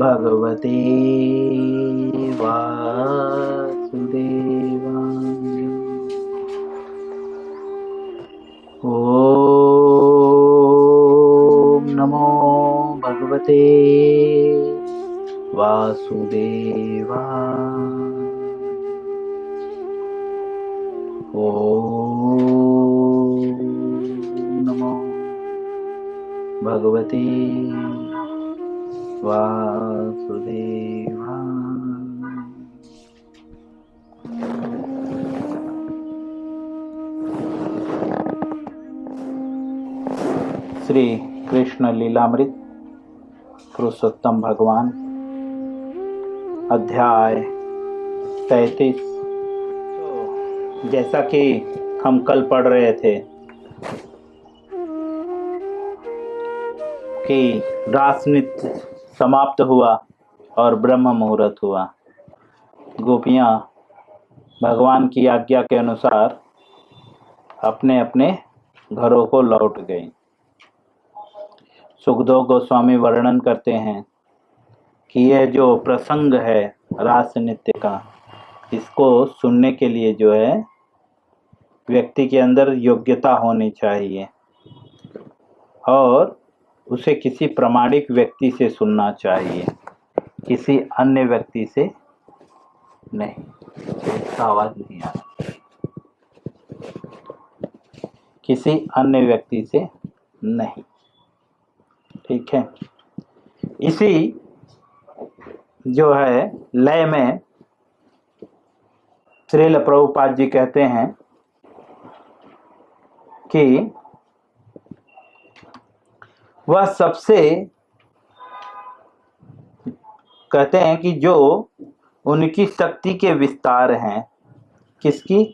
भगवते वासुदेवाय। ओम नमो भगवते वासुदेवाय। ओम नमो भगवते वासुदेवाय। श्री कृष्ण लीलामृत पुरुषोत्तम भगवान अध्याय 33। जैसा कि हम कल पढ़ रहे थे कि रास नृत्य समाप्त हुआ और ब्रह्म मुहूर्त हुआ। गोपियाँ भगवान की आज्ञा के अनुसार अपने अपने घरों को लौट गईं। सुखदेव गोस्वामी वर्णन करते हैं कि यह जो प्रसंग है रास नृत्य का, इसको सुनने के लिए जो है व्यक्ति के अंदर योग्यता होनी चाहिए और उसे किसी प्रामाणिक व्यक्ति से सुनना चाहिए, किसी अन्य व्यक्ति से नहीं। इसका आवाज नहीं आ रहा। किसी अन्य व्यक्ति से नहीं, ठीक है। इसी जो है लय में श्रील प्रभुपाद जी कहते हैं कि वह सबसे कहते हैं कि जो उनकी शक्ति के विस्तार हैं। किसकी?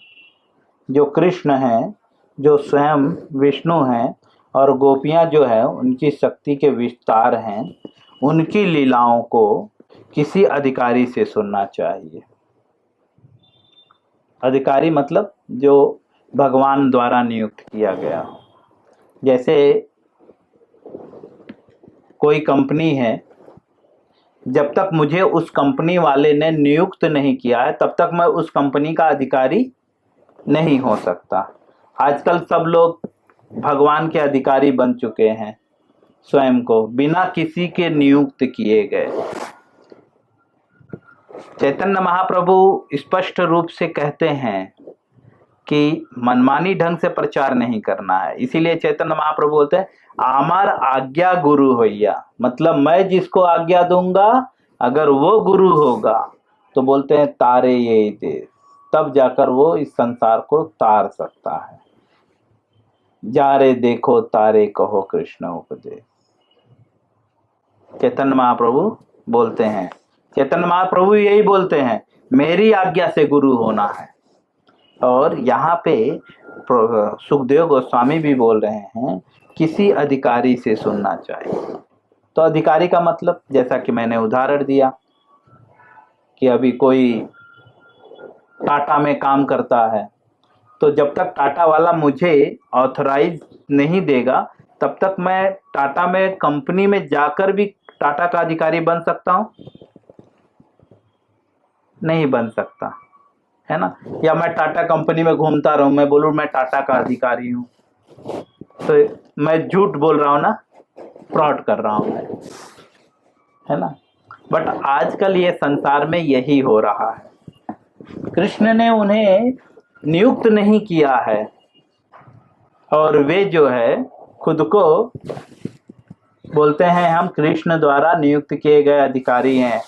जो कृष्ण हैं, जो स्वयं विष्णु हैं, और गोपियां जो है उनकी शक्ति के विस्तार हैं। उनकी लीलाओं को किसी अधिकारी से सुनना चाहिए। अधिकारी मतलब जो भगवान द्वारा नियुक्त किया गया हो। जैसे कोई कंपनी है, जब तक मुझे उस कंपनी वाले ने नियुक्त नहीं किया है तब तक मैं उस कंपनी का अधिकारी नहीं हो सकता। आजकल सब लोग भगवान के अधिकारी बन चुके हैं, स्वयं को बिना किसी के नियुक्त किए गए। चैतन्य महाप्रभु स्पष्ट रूप से कहते हैं कि मनमानी ढंग से प्रचार नहीं करना है। इसीलिए चैतन्य महाप्रभु बोलते हैं आमार आज्ञा गुरु होइया, मतलब मैं जिसको आज्ञा दूंगा अगर वो गुरु होगा तो बोलते हैं तारे ये देश, तब जाकर वो इस संसार को तार सकता है। जा रे देखो तारे कहो कृष्ण उपदेश, चैतन्य महाप्रभु बोलते हैं। चैतन्य महाप्रभु यही बोलते हैं मेरी आज्ञा से गुरु होना है। और यहाँ पे सुखदेव गोस्वामी भी बोल रहे हैं किसी अधिकारी से सुनना चाहिए। तो अधिकारी का मतलब जैसा कि मैंने उदाहरण दिया कि अभी कोई टाटा में काम करता है, तो जब तक टाटा वाला मुझे ऑथराइज नहीं देगा तब तक मैं टाटा में कंपनी में जाकर भी टाटा का अधिकारी बन सकता हूँ? नहीं बन सकता, है ना। या मैं टाटा कंपनी में घूमता रहूं, मैं बोलूं मैं टाटा का अधिकारी हूं, तो मैं झूठ बोल रहा हूं ना, फ्रॉड कर रहा हूं मैं, है ना। बट आजकल ये संसार में यही हो रहा है। कृष्ण ने उन्हें नियुक्त नहीं किया है और वे जो है खुद को बोलते हैं हम कृष्ण द्वारा नियुक्त किए गए अधिकारी हैं।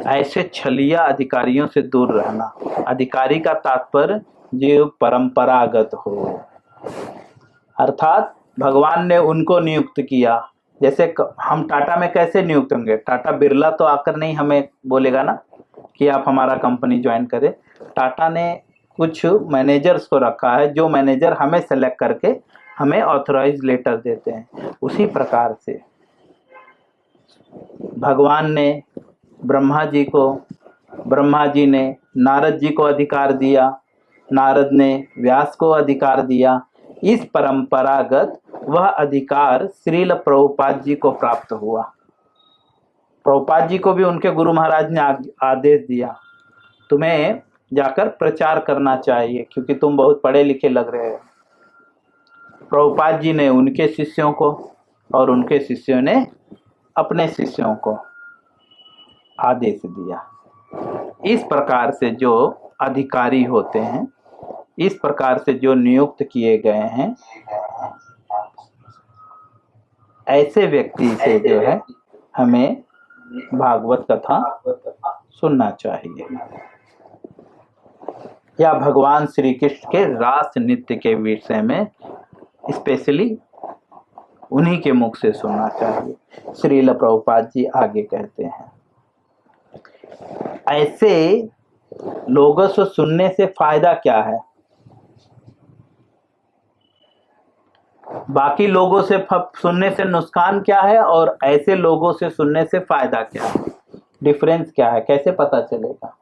ऐसे छलिया अधिकारियों से दूर रहना। अधिकारी का तात्पर्य जो परंपरागत हो, अर्थात भगवान ने उनको नियुक्त किया। जैसे हम टाटा में कैसे नियुक्त होंगे? टाटा बिरला तो आकर नहीं हमें बोलेगा ना कि आप हमारा कंपनी ज्वाइन करें। टाटा ने कुछ मैनेजर्स को रखा है जो मैनेजर हमें सेलेक्ट करके हमें ऑथराइज लेटर देते हैं। उसी प्रकार से भगवान ने ब्रह्मा जी ने नारद जी को अधिकार दिया, नारद ने व्यास को अधिकार दिया। इस परंपरागत वह अधिकार श्रील प्रभुपाद जी को प्राप्त हुआ। प्रभुपाद जी को भी उनके गुरु महाराज ने आदेश दिया, तुम्हें जाकर प्रचार करना चाहिए क्योंकि तुम बहुत पढ़े लिखे लग रहे हो। प्रभुपाद जी ने उनके शिष्यों को और उनके शिष्यों ने अपने शिष्यों को आदेश दिया। इस प्रकार से जो अधिकारी होते हैं, इस प्रकार से जो नियुक्त किए गए हैं, ऐसे व्यक्ति से जो है हमें भागवत कथा सुनना चाहिए या भगवान श्री कृष्ण के रास नृत्य के विषय में स्पेशली उन्हीं के मुख से सुनना चाहिए। श्रील प्रभुपाद जी आगे कहते हैं, ऐसे लोगों से सुनने से फायदा क्या है? बाकी लोगों से सुनने से नुकसान क्या है और ऐसे लोगों से सुनने से फायदा क्या है? डिफरेंस क्या है? कैसे पता चलेगा?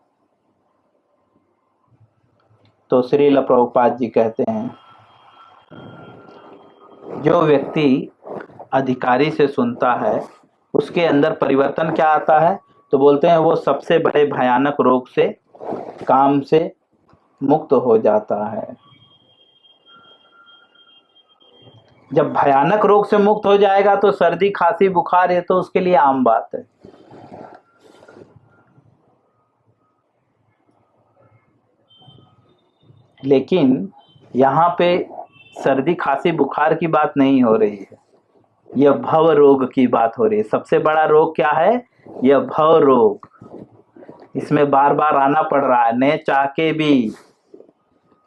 तो श्रील प्रभुपाद जी कहते हैं, जो व्यक्ति अधिकारी से सुनता है उसके अंदर परिवर्तन क्या आता है? तो बोलते हैं वो सबसे बड़े भयानक रोग से, काम से मुक्त हो जाता है। जब भयानक रोग से मुक्त हो जाएगा तो सर्दी खांसी बुखार ये तो उसके लिए आम बात है। लेकिन यहाँ पे सर्दी खांसी बुखार की बात नहीं हो रही है, यह भव रोग की बात हो रही है। सबसे बड़ा रोग क्या है? यह भव रोग। इसमें बार बार आना पड़ रहा है, न चाह के भी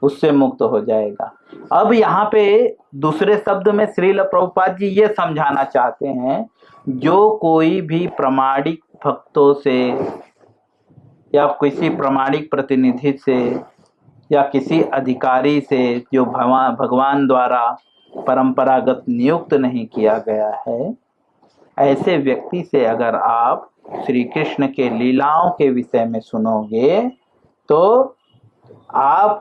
उससे मुक्त हो जाएगा। अब यहाँ पे दूसरे शब्द में श्रील प्रभुपाद जी ये समझाना चाहते हैं, जो कोई भी प्रामाणिक भक्तों से या किसी प्रामाणिक प्रतिनिधि से या किसी अधिकारी से जो भगवान द्वारा परंपरागत नियुक्त नहीं किया गया है, ऐसे व्यक्ति से अगर आप श्री कृष्ण के लीलाओं के विषय में सुनोगे तो आप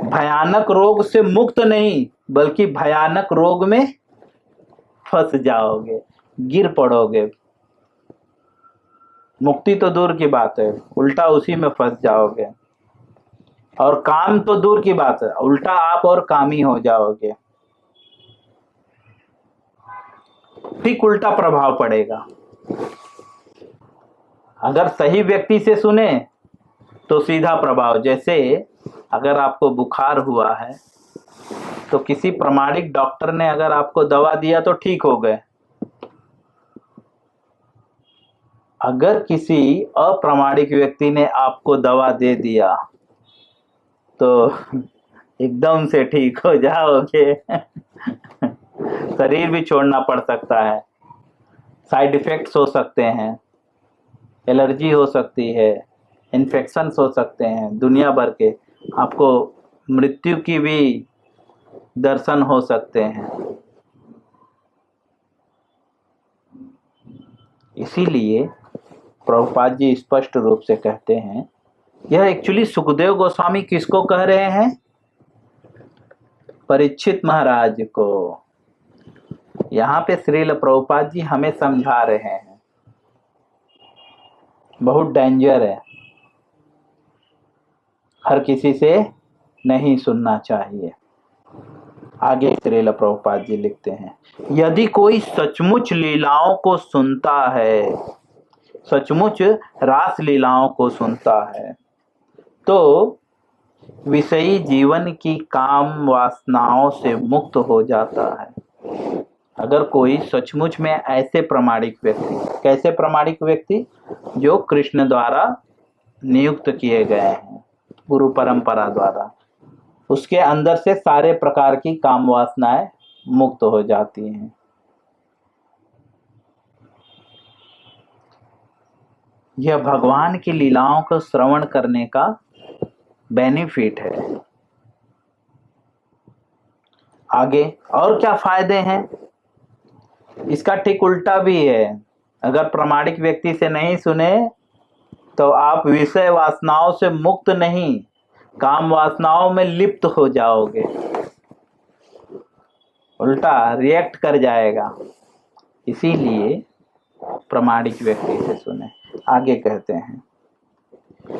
भयानक रोग से मुक्त नहीं बल्कि भयानक रोग में फंस जाओगे, गिर पड़ोगे। मुक्ति तो दूर की बात है, उल्टा उसी में फंस जाओगे। और काम तो दूर की बात है, उल्टा आप और कामी हो जाओगे। ठीक उल्टा प्रभाव पड़ेगा। अगर सही व्यक्ति से सुने तो सीधा प्रभाव, जैसे अगर आपको बुखार हुआ है तो किसी प्रामाणिक डॉक्टर ने अगर आपको दवा दिया तो ठीक हो गए। अगर किसी अप्रामाणिक व्यक्ति ने आपको दवा दे दिया तो एकदम से ठीक हो जाओगे। शरीर भी छोड़ना पड़ सकता है, साइड इफेक्ट्स हो सकते हैं, एलर्जी हो सकती है, इन्फेक्शंस हो सकते हैं, दुनिया भर के, आपको मृत्यु की भी दर्शन हो सकते हैं। इसीलिए प्रभुपाद जी स्पष्ट रूप से कहते हैं, यह एक्चुअली सुखदेव गोस्वामी किसको कह रहे हैं? परीक्षित महाराज को। यहाँ पे श्रील प्रभुपाद जी हमें समझा रहे हैं, बहुत डेंजर है, हर किसी से नहीं सुनना चाहिए। आगे श्रील प्रभुपाद जी लिखते हैं, यदि कोई सचमुच लीलाओं को सुनता है, सचमुच रास लीलाओं को सुनता है, तो विषयी जीवन की काम वासनाओं से मुक्त हो जाता है। अगर कोई सचमुच में ऐसे प्रामाणिक व्यक्ति, कैसे प्रामाणिक व्यक्ति? जो कृष्ण द्वारा नियुक्त किए गए हैं, गुरु परंपरा द्वारा, उसके अंदर से सारे प्रकार की काम वासनाएं मुक्त हो जाती हैं। यह भगवान की लीलाओं को श्रवण करने का बेनिफिट है। आगे और क्या फायदे हैं? इसका ठीक उल्टा भी है। अगर प्रामाणिक व्यक्ति से नहीं सुने तो आप विषय वासनाओं से मुक्त नहीं, काम वासनाओं में लिप्त हो जाओगे। उल्टा रिएक्ट कर जाएगा। इसीलिए प्रामाणिक व्यक्ति से सुने। आगे कहते हैं,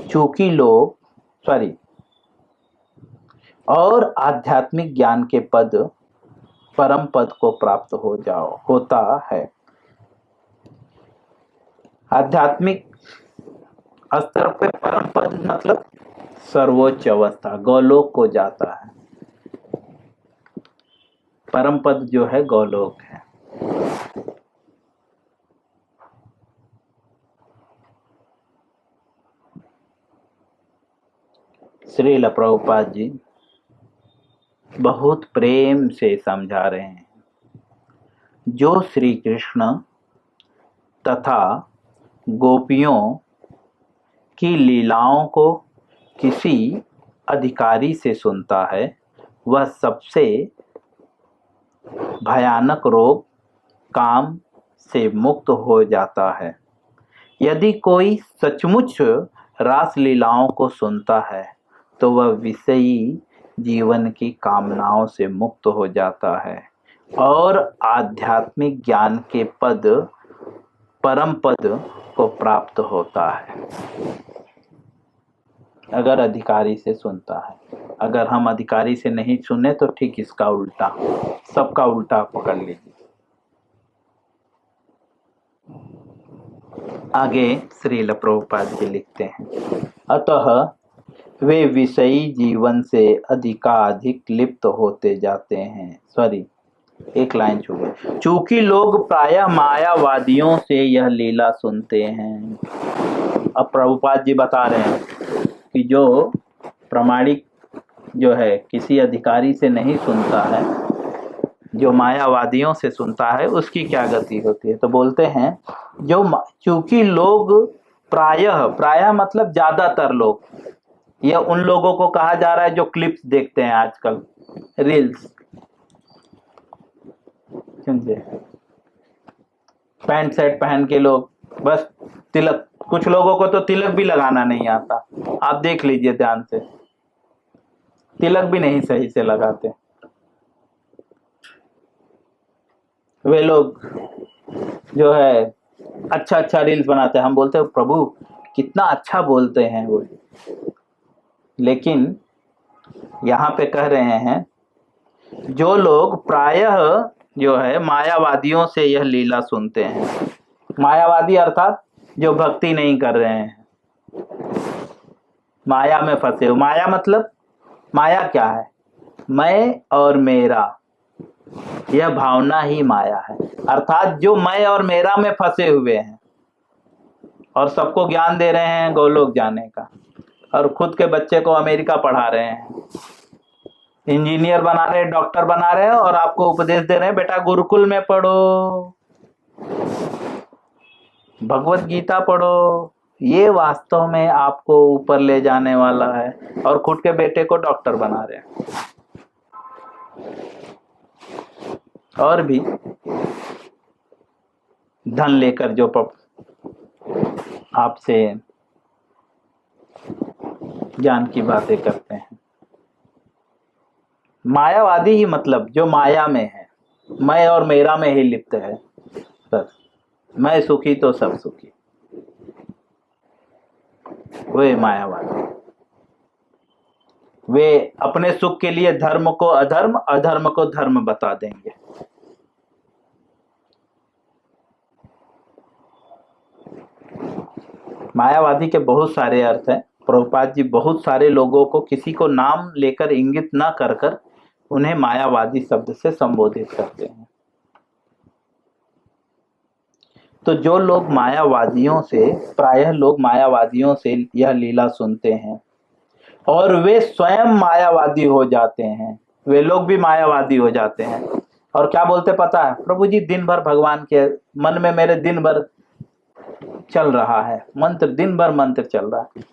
चूंकि लोग और आध्यात्मिक ज्ञान के पद परम पद को प्राप्त होता है। आध्यात्मिक स्तर पे परम पद मतलब सर्वोच्च अवस्था, गौलोक को जाता है। परम पद जो है गौलोक है। श्रील प्रभुपाद जी बहुत प्रेम से समझा रहे हैं। जो श्री कृष्ण तथा गोपियों की लीलाओं को किसी अधिकारी से सुनता है, वह सबसे भयानक रोग काम से मुक्त हो जाता है। यदि कोई सचमुच रास लीलाओं को सुनता है तो वह विषयी जीवन की कामनाओं से मुक्त हो जाता है और आध्यात्मिक ज्ञान के पद परम पद को प्राप्त होता है। अगर अधिकारी से सुनता है। अगर हम अधिकारी से नहीं सुने तो ठीक इसका उल्टा, सबका उल्टा पकड़ लीजिए। आगे श्रील प्रभुपाद जी लिखते हैं, अतः वे विषयी जीवन से अधिकाधिक लिप्त होते जाते हैं। एक लाइन छू गई। चूंकि लोग प्रायः मायावादियों से यह लीला सुनते हैं। अब प्रभुपाद जी बता रहे हैं कि जो प्रामाणिक जो है किसी अधिकारी से नहीं सुनता है, जो मायावादियों से सुनता है, उसकी क्या गति होती है। तो बोलते हैं चूंकि लोग प्रायः मतलब ज्यादातर लोग, यह उन लोगों को कहा जा रहा है जो क्लिप्स देखते हैं आजकल, रील्स, समझे, पैंट शर्ट पहन के लोग बस तिलक, कुछ लोगों को तो तिलक भी लगाना नहीं आता। आप देख लीजिए ध्यान से, तिलक भी नहीं सही से लगाते। वे लोग जो है अच्छा रील्स बनाते हैं। हम बोलते हैं प्रभु कितना अच्छा बोलते हैं वो, लेकिन यहाँ पे कह रहे हैं जो लोग प्रायः जो है मायावादियों से यह लीला सुनते हैं। मायावादी अर्थात जो भक्ति नहीं कर रहे हैं, माया में फंसे हो। माया मतलब, माया क्या है? मैं और मेरा, यह भावना ही माया है। अर्थात जो मैं और मेरा में फंसे हुए हैं और सबको ज्ञान दे रहे हैं गोलोक जाने का, और खुद के बच्चे को अमेरिका पढ़ा रहे हैं, इंजीनियर बना रहे हैं, डॉक्टर बना रहे हैं, और आपको उपदेश दे रहे हैं बेटा गुरुकुल में पढ़ो, भगवत गीता पढ़ो, ये वास्तव में आपको ऊपर ले जाने वाला है, और खुद के बेटे को डॉक्टर बना रहे हैं। और भी धन लेकर जो आपसे ज्ञान की बातें करते हैं। मायावादी ही मतलब जो माया में है, मैं और मेरा में ही लिप्त है। बस मैं सुखी तो सब सुखी, वे मायावादी। वे अपने सुख के लिए धर्म को अधर्म, अधर्म को धर्म बता देंगे। मायावादी के बहुत सारे अर्थ हैं। प्रभुपाद जी बहुत सारे लोगों को किसी को नाम लेकर इंगित न कर कर उन्हें मायावादी शब्द से संबोधित करते हैं। तो जो लोग मायावादियों से, प्रायः लोग मायावादियों से यह लीला सुनते हैं और वे स्वयं मायावादी हो जाते हैं, वे लोग भी मायावादी हो जाते हैं। और क्या बोलते पता है? प्रभु जी दिन भर भगवान के मन में मेरे दिन भर चल रहा है मंत्र, दिन भर मंत्र चल रहा है।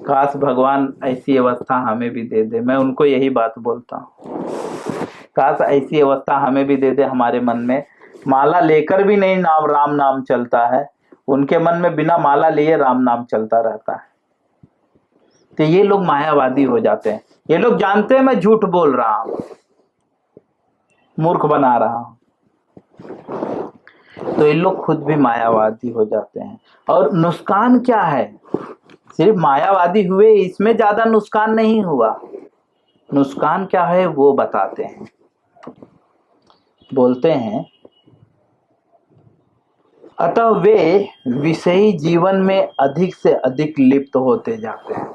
काश भगवान ऐसी अवस्था हमें भी दे दे। मैं उनको यही बात बोलता हूँ, काश ऐसी अवस्था हमें भी दे दे। हमारे मन में माला लेकर भी नहीं राम नाम चलता है, उनके मन में बिना माला लिए राम नाम चलता रहता है। तो ये लोग मायावादी हो जाते हैं। ये लोग जानते हैं मैं झूठ बोल रहा हूँ, मूर्ख बना रहा हूं। तो ये लोग खुद भी मायावादी हो जाते हैं। और नुकसान क्या है? सिर्फ मायावादी हुए, इसमें ज्यादा नुकसान नहीं हुआ। नुकसान क्या है वो बताते हैं। बोलते हैं, अतः वे विषयी जीवन में अधिक से अधिक लिप्त होते जाते हैं,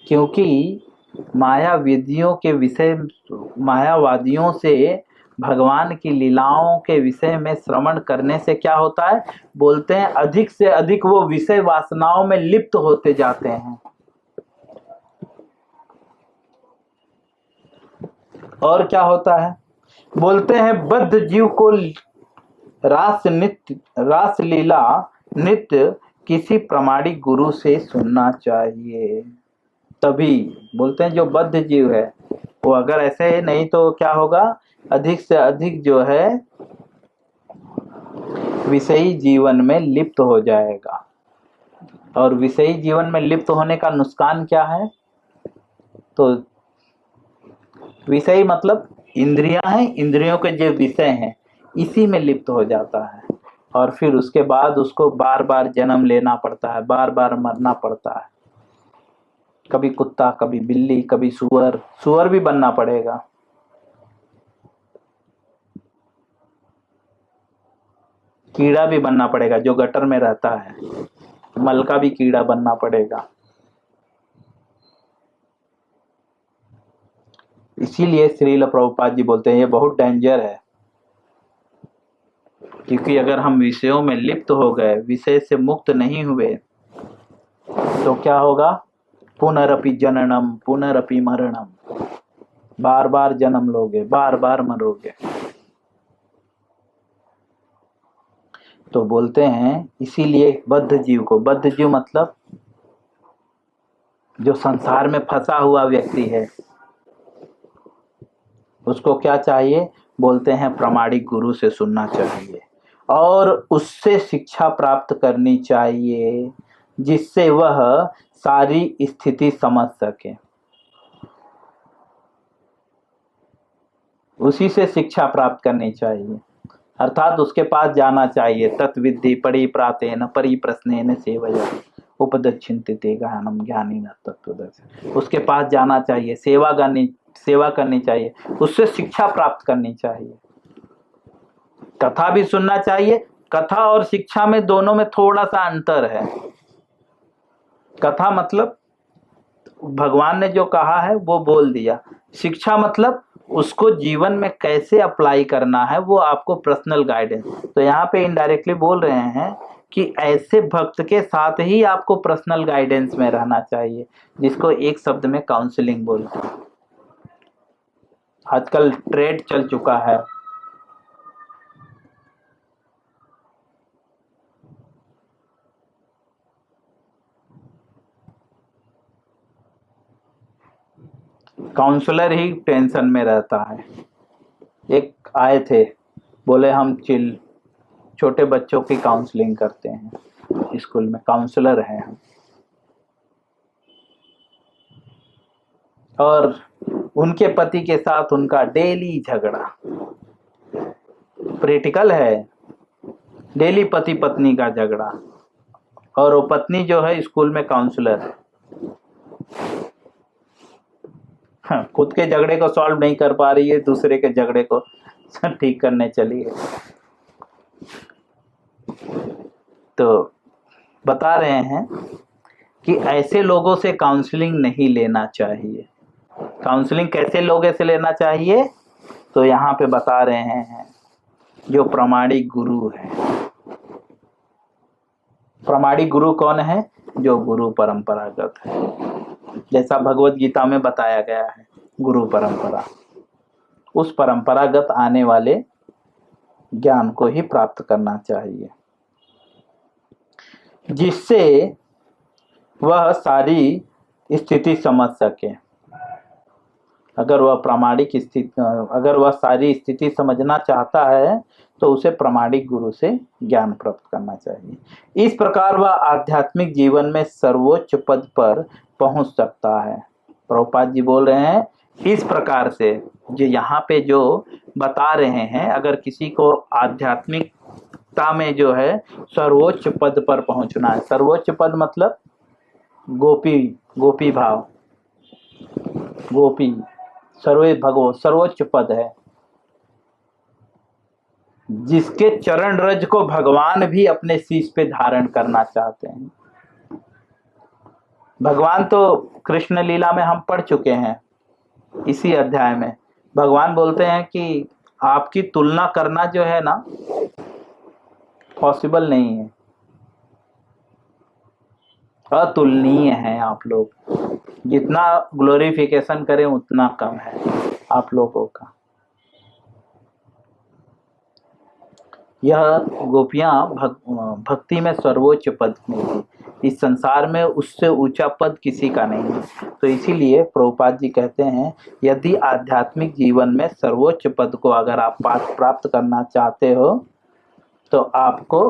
क्योंकि मायावादियों से भगवान की लीलाओं के विषय में श्रवण करने से क्या होता है? बोलते हैं अधिक से अधिक वो विषय वासनाओं में लिप्त होते जाते हैं। और क्या होता है? बोलते हैं बद्ध जीव को रास लीला नित्य किसी प्रामाणिक गुरु से सुनना चाहिए। तभी बोलते हैं जो बद्ध जीव है वो अगर ऐसे नहीं तो क्या होगा? अधिक से अधिक जो है विषयी जीवन में लिप्त हो जाएगा। और विषयी जीवन में लिप्त होने का नुकसान क्या है? तो विषयी मतलब इंद्रियां हैं, इंद्रियों के जो विषय हैं इसी में लिप्त हो जाता है। और फिर उसके बाद उसको बार बार जन्म लेना पड़ता है, बार बार मरना पड़ता है। कभी कुत्ता, कभी बिल्ली, कभी सुअर भी बनना पड़ेगा। कीड़ा भी बनना पड़ेगा जो गटर में रहता है, मल का भी कीड़ा बनना पड़ेगा। इसीलिए श्रील प्रभुपाद जी बोलते हैं ये बहुत डेंजर है, क्योंकि अगर हम विषयों में लिप्त हो गए, विषय से मुक्त नहीं हुए, तो क्या होगा? पुनरपि जननम पुनरपि मरणम, बार बार जन्म लोगे, बार बार मरोगे। तो बोलते हैं इसीलिए बद्ध जीव मतलब जो संसार में फंसा हुआ व्यक्ति है, उसको क्या चाहिए? बोलते हैं प्रामाणिक गुरु से सुनना चाहिए और उससे शिक्षा प्राप्त करनी चाहिए, जिससे वह सारी स्थिति समझ सके। उसी से शिक्षा प्राप्त करनी चाहिए, अर्थात उसके पास जाना चाहिए। तत्विद्धि परि प्रातेन परिप्रश्नेन सेवया उपदक्षिणते गहनम ज्ञानी न तत्वदर्शी। उसके पास जाना चाहिए, सेवा करनी चाहिए, उससे शिक्षा प्राप्त करनी चाहिए। कथा भी सुनना चाहिए। कथा और शिक्षा में दोनों में थोड़ा सा अंतर है। कथा मतलब भगवान ने जो कहा है वो बोल दिया। शिक्षा मतलब उसको जीवन में कैसे अप्लाई करना है, वो आपको पर्सनल गाइडेंस। तो यहाँ पे इनडायरेक्टली बोल रहे हैं कि ऐसे भक्त के साथ ही आपको पर्सनल गाइडेंस में रहना चाहिए, जिसको एक शब्द में काउंसलिंग बोलते हैं। आजकल ट्रेड चल चुका है। काउंसलर ही टेंशन में रहता है। एक आए थे, बोले हम छोटे बच्चों की काउंसलिंग करते हैं, स्कूल में काउंसलर हैं हम। और उनके पति के साथ उनका डेली झगड़ा, प्रैक्टिकल है, डेली पति पत्नी का झगड़ा। और वो पत्नी जो है स्कूल में काउंसलर है। खुद के झगड़े को सॉल्व नहीं कर पा रही है, दूसरे के झगड़े को ठीक करने चली है। तो बता रहे हैं कि ऐसे लोगों से काउंसलिंग नहीं लेना चाहिए। काउंसलिंग कैसे लोगों से लेना चाहिए? तो यहाँ पे बता रहे हैं जो प्रामाणिक गुरु है। प्रामाणिक गुरु कौन है? जो गुरु परंपरागत है, जैसा भगवत गीता में बताया गया है। गुरु परंपरा, उस परंपरागत आने वाले ज्ञान को ही प्राप्त करना चाहिए, जिससे वह सारी स्थिति समझ सके। अगर वह सारी स्थिति समझना चाहता है तो उसे प्रामाणिक गुरु से ज्ञान प्राप्त करना चाहिए। इस प्रकार वह आध्यात्मिक जीवन में सर्वोच्च पद पर पहुंच सकता है। प्रभुपाद जी बोल रहे हैं इस प्रकार से जो यहाँ पे जो बता रहे हैं, अगर किसी को आध्यात्मिकता में जो है सर्वोच्च पद पर पहुंचना है, सर्वोच्च पद मतलब गोपी, गोपी भाव, गोपी सर्वोच्च पद है, जिसके चरण रज को भगवान भी अपने शीश पे धारण करना चाहते हैं। भगवान तो कृष्ण लीला में हम पढ़ चुके हैं, इसी अध्याय में भगवान बोलते हैं कि आपकी तुलना करना जो है ना पॉसिबल नहीं है, अतुलनीय है आप लोग, जितना ग्लोरिफिकेशन करें उतना कम है आप लोगों का। यह गोपियां भक्ति में सर्वोच्च पद में थी, इस संसार में उससे ऊंचा पद किसी का नहीं है। तो इसीलिए प्रभुपाद जी कहते हैं यदि आध्यात्मिक जीवन में सर्वोच्च पद को अगर आप प्राप्त करना चाहते हो तो आपको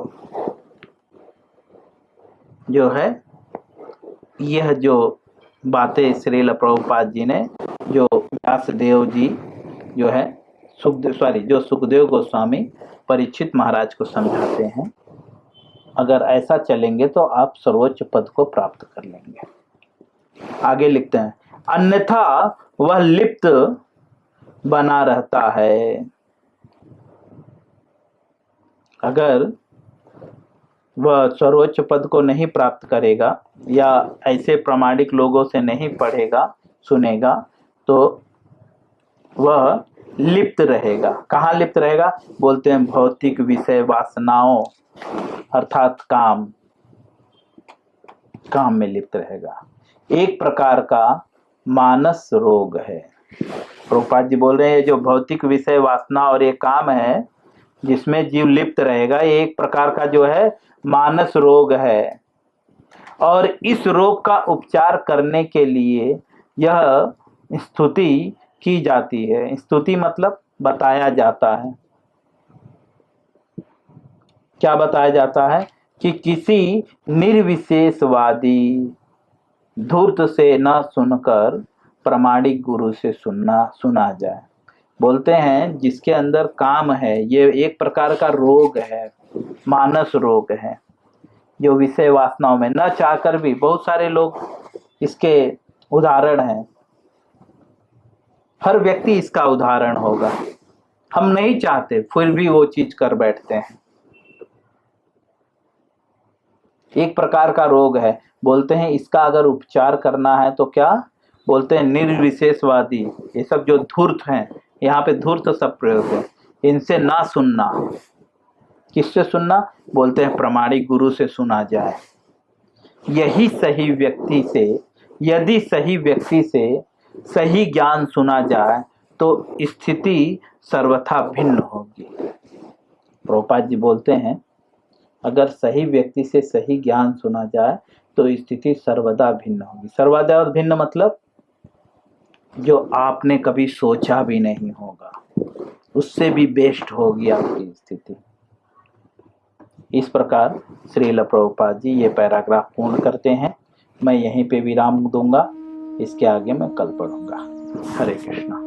जो है यह जो बातें श्रील प्रभुपाद जी ने जो व्यासदेव जी जो है जो सुखदेव गोस्वामी परीक्षित महाराज को समझाते हैं, अगर ऐसा चलेंगे तो आप सर्वोच्च पद को प्राप्त कर लेंगे। आगे लिखते हैं अन्यथा वह लिप्त बना रहता है। अगर वह सर्वोच्च पद को नहीं प्राप्त करेगा या ऐसे प्रामाणिक लोगों से नहीं पढ़ेगा सुनेगा तो वह लिप्त रहेगा। कहाँ लिप्त रहेगा? बोलते हैं भौतिक विषय वासनाओं अर्थात काम में लिप्त रहेगा। एक प्रकार का मानस रोग है। प्रभुपाद जी बोल रहे हैं जो भौतिक विषय वासना और ये काम है जिसमें जीव लिप्त रहेगा, ये एक प्रकार का जो है मानस रोग है। और इस रोग का उपचार करने के लिए यह स्तुति की जाती है। स्तुति मतलब बताया जाता है। क्या बताया जाता है? कि किसी निर्विशेषवादी धूर्त से न सुनकर प्रामाणिक गुरु से सुना जाए। बोलते हैं जिसके अंदर काम है, ये एक प्रकार का रोग है, मानस रोग है, जो विषय वासनाओं में न चाहकर भी, बहुत सारे लोग इसके उदाहरण हैं, हर व्यक्ति इसका उदाहरण होगा। हम नहीं चाहते फिर भी वो चीज कर बैठते हैं। एक प्रकार का रोग है। बोलते हैं इसका अगर उपचार करना है तो क्या बोलते हैं? निर्विशेषवादी, ये सब जो धूर्त हैं, यहाँ पे धूर्त सब प्रयोग है, इनसे ना सुनना। किससे सुनना? बोलते हैं प्रामाणिक गुरु से सुना जाए। यही सही व्यक्ति से, यदि सही व्यक्ति से सही ज्ञान सुना जाए तो स्थिति सर्वथा भिन्न होगी। प्रभुपाद जी बोलते हैं अगर सही व्यक्ति से सही ज्ञान सुना जाए तो स्थिति सर्वदा भिन्न होगी। सर्वदा और भिन्न मतलब जो आपने कभी सोचा भी नहीं होगा, उससे भी बेस्ट होगी आपकी स्थिति। इस प्रकार श्रील प्रभुपाद जी ये पैराग्राफ पूर्ण करते हैं। मैं यहीं पे विराम दूंगा, इसके आगे मैं कल पढ़ूंगा। हरे कृष्णा।